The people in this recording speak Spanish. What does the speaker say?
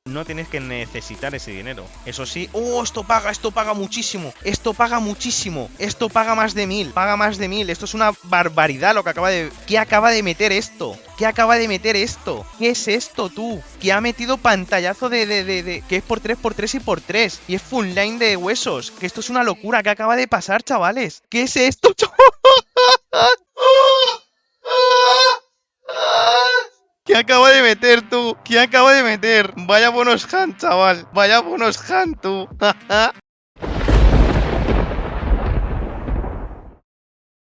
no tienes que necesitar ese dinero. Eso sí, esto paga muchísimo, esto paga muchísimo, esto paga más de 1000, paga más de 1000, esto es una barbaridad lo que acaba de... ¿Qué acaba de meter esto? ¿Qué acaba de meter esto? ¿Qué es esto, tú? Que ha metido pantallazo de que es por 3x3 y por 3 y es full line de huesos, que esto es una locura, ¿qué acaba de pasar, chavales? ¿Qué es esto, ¿Qué acaba de meter tú? ¿Qué acaba de meter? Vaya bonus hand, chaval. Vaya bonus hand, tú.